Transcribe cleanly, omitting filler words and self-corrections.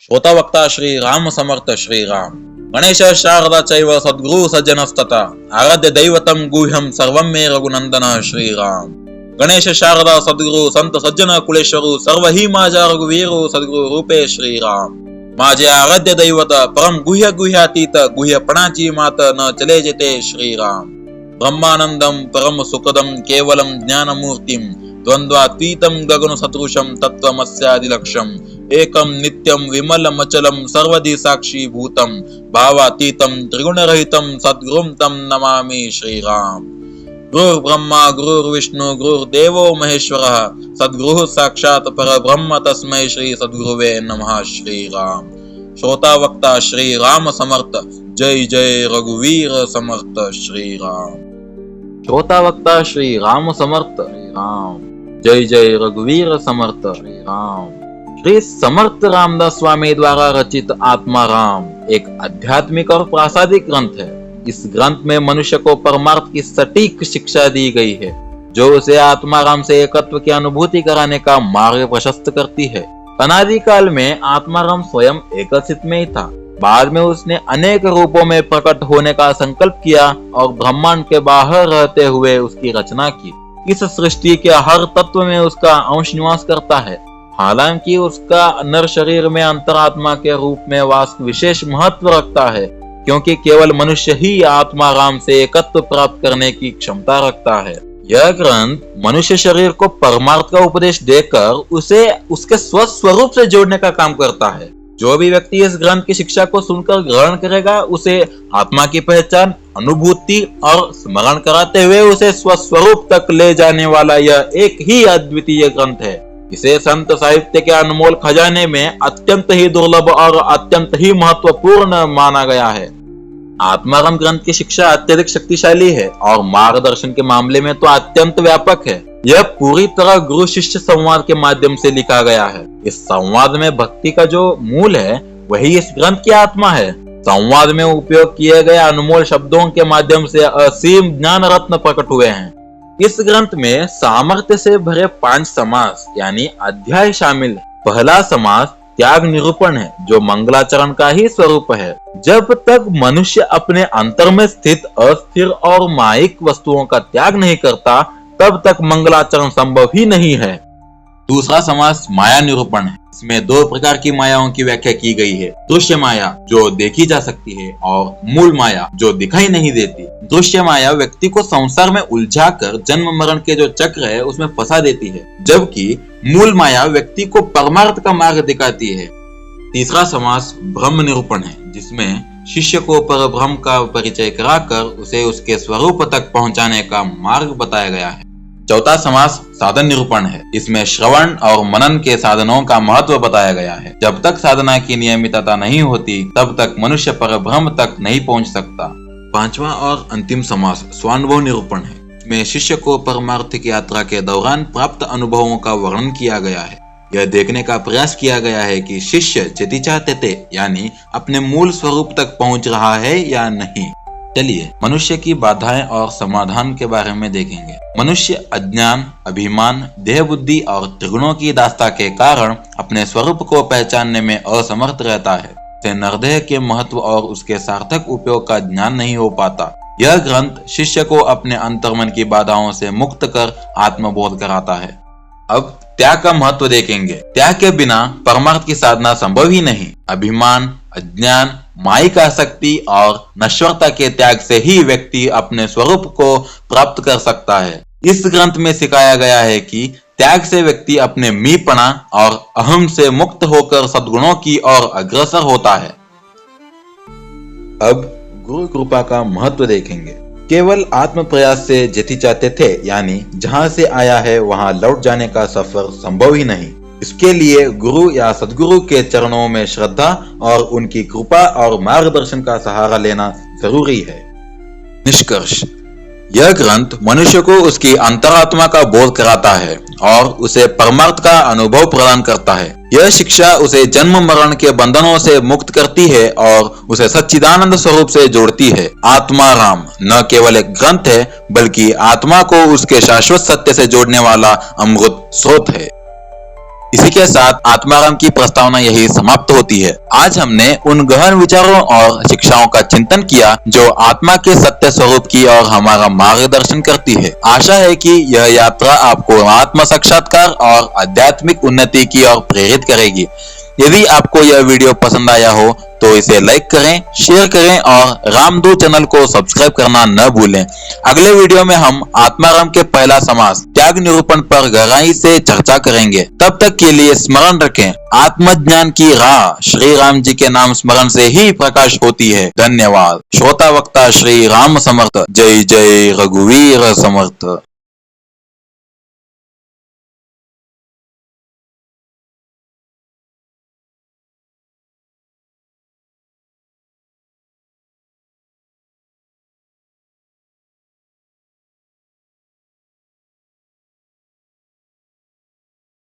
श्रोतावक्ता श्री राम समर्थ श्रीराम। गणेश शारदा चैव सद्गुरु सज्जनस्तथा आराध्य दैवतम गुह्यम सर्वं मे रघुनंदन श्रीराम। गणेश शारदा सद्गुरु संत सज्जन कुलेश्वरू सर्व ही माझा रघुवीरू सद्गुरु रूपे श्रीराम। माझे आराध्य दैवत परम गुह्य गुह्यातीत गुह्यपणाची मात न चले जेते श्रीराम। ब्रह्मानंदम परम सुखदम केवलम ज्ञानमूर्तिम द्वंद्वातीतम गगन सदृशम तत्वमस्यादिलक्ष्यम एकम नित्यम विमलमचलम सर्वधि साक्षी भूतम भावातीतम त्रिगुणरहितम सद्गुरुं तम नमामि श्रीराम। गुरुर्ब्रह्मा गुरुर्विष्णु गुरुर्देवो महेश्वरः सद्गुरुः साक्षात् परब्रह्म तस्मै श्री सद्गुरुवे नमः श्रीराम। श्रोतावक्ता श्री राम समर्थ जय जय रघुवीर समर्थ श्रीराम। श्रोतावक्ता श्री राम समर्थ श्रीराम जय जय रघुवीर समर्थ श्रीराम। श्री समर्थ रामदास स्वामी द्वारा रचित आत्मा राम एक आध्यात्मिक और प्रासादिक ग्रंथ है। इस ग्रंथ में मनुष्य को परमार्थ की सटीक शिक्षा दी गई है, जो उसे आत्मा राम से एकत्व की अनुभूति कराने का मार्ग प्रशस्त करती है। अनादि काल में आत्मा राम स्वयं एक अस्तित्व में ही था। बाद में उसने अनेक रूपों में प्रकट होने का संकल्प किया और ब्रह्मांड के बाहर रहते हुए उसकी रचना की। इस सृष्टि के हर तत्व में उसका अंश निवास करता है। हालांकि उसका नर शरीर में अंतरात्मा के रूप में वास विशेष महत्व रखता है, क्योंकि केवल मनुष्य ही आत्मा राम से एकत्व प्राप्त करने की क्षमता रखता है। यह ग्रंथ मनुष्य शरीर को परमार्थ का उपदेश देकर उसे उसके स्वस्वरूप से जोड़ने का काम करता है। जो भी व्यक्ति इस ग्रंथ की शिक्षा को सुनकर ग्रहण करेगा, उसे आत्मा की पहचान, अनुभूति और स्मरण कराते हुए उसे स्वस्वरूप तक ले जाने वाला यह एक ही अद्वितीय ग्रंथ है। इसे संत साहित्य के अनमोल खजाने में अत्यंत ही दुर्लभ और अत्यंत ही महत्वपूर्ण माना गया है। आत्माराम ग्रंथ की शिक्षा अत्यधिक शक्तिशाली है और मार्गदर्शन के मामले में तो अत्यंत व्यापक है। यह पूरी तरह गुरु शिष्य संवाद के माध्यम से लिखा गया है। इस संवाद में भक्ति का जो मूल है वही इस ग्रंथ की आत्मा है। संवाद में उपयोग किए गए अनमोल शब्दों के माध्यम से असीम ज्ञान रत्न प्रकट हुए हैं। इस ग्रंथ में सामर्थ्य से भरे 5 समास यानी अध्याय शामिल है। पहला समास त्याग निरूपण है, जो मंगलाचरण का ही स्वरूप है। जब तक मनुष्य अपने अंतर में स्थित अस्थिर और मायिक वस्तुओं का त्याग नहीं करता, तब तक मंगलाचरण संभव ही नहीं है। दूसरा समास माया निरूपण है। इसमें 2 प्रकार की मायाओं की व्याख्या की गई है। दृश्य माया जो देखी जा सकती है और मूल माया जो दिखाई नहीं देती। दृश्य माया व्यक्ति को संसार में उलझाकर जन्म मरण के जो चक्र है उसमें फंसा देती है, जबकि मूल माया व्यक्ति को परमार्थ का मार्ग दिखाती है। तीसरा समास ब्रह्म निरूपण है, जिसमें शिष्य को परब्रह्म का परिचय कराकर उसे उसके स्वरूप तक पहुंचाने का मार्ग बताया गया है। चौथा समास साधन निरूपण है। इसमें श्रवण और मनन के साधनों का महत्व बताया गया है। जब तक साधना की नियमितता नहीं होती, तब तक मनुष्य परब्रह्म तक नहीं पहुंच सकता। पांचवा और अंतिम समास स्वानुभव निरूपण है। इसमें शिष्य को परमार्थ की यात्रा के दौरान प्राप्त अनुभवों का वर्णन किया गया है। यह देखने का प्रयास किया गया है कि शिष्य जति चाहते थे यानी अपने मूल स्वरूप तक पहुंच रहा है या नहीं। चलिए मनुष्य की बाधाएं और समाधान के बारे में देखेंगे। मनुष्य अज्ञान, अभिमान, देह बुद्धि और त्रिगुणों की दास्ता के कारण अपने स्वरूप को पहचानने में असमर्थ रहता है। से नरदेह के महत्व और उसके सार्थक उपयोग का ज्ञान नहीं हो पाता। यह ग्रंथ शिष्य को अपने अंतर्मन की बाधाओं से मुक्त कर आत्मबोध कराता है। अब त्याग का महत्व देखेंगे। त्याग के बिना परमार्थ की साधना संभव ही नहीं। अभिमान, अज्ञान, मायिक आसक्ति और नश्वरता के त्याग से ही व्यक्ति अपने स्वरूप को प्राप्त कर सकता है। इस ग्रंथ में सिखाया गया है कि त्याग से व्यक्ति अपने मीपना और अहम से मुक्त होकर सद्गुणों की ओर अग्रसर होता है। अब गुरु कृपा का महत्व देखेंगे। केवल आत्म प्रयास से जति चाहते थे यानी जहां से आया है वहां लौट जाने का सफर संभव ही नहीं। इसके लिए गुरु या सद्गुरु के चरणों में श्रद्धा और उनकी कृपा और मार्गदर्शन का सहारा लेना जरूरी है। निष्कर्ष, यह ग्रंथ मनुष्य को उसकी अंतरात्मा का बोध कराता है और उसे परमार्थ का अनुभव प्रदान करता है। यह शिक्षा उसे जन्म मरण के बंधनों से मुक्त करती है और उसे सच्चिदानंद स्वरूप से जोड़ती है। आत्मा राम न केवल एक ग्रंथ है, बल्कि आत्मा को उसके शाश्वत सत्य से जोड़ने वाला अमृत स्रोत है। इसी के साथ आत्माराम की प्रस्तावना यही समाप्त होती है। आज हमने उन गहन विचारों और शिक्षाओं का चिंतन किया जो आत्मा के सत्य स्वरूप की और हमारा मार्गदर्शन करती है। आशा है कि यह यात्रा आपको आत्म साक्षात्कार और आध्यात्मिक उन्नति की ओर प्रेरित करेगी। यदि आपको यह वीडियो पसंद आया हो तो इसे लाइक करें, शेयर करें और रामदूत चैनल को सब्सक्राइब करना न भूलें। अगले वीडियो में हम आत्माराम के पहला समास त्याग निरूपण पर गहराई से चर्चा करेंगे। तब तक के लिए स्मरण रखें, आत्मज्ञान की राह श्री राम जी के नाम स्मरण से ही प्रकाश होती है। धन्यवाद। श्रोता वक्ता श्री राम समर्थ। जय जय रघुवीर समर्थ।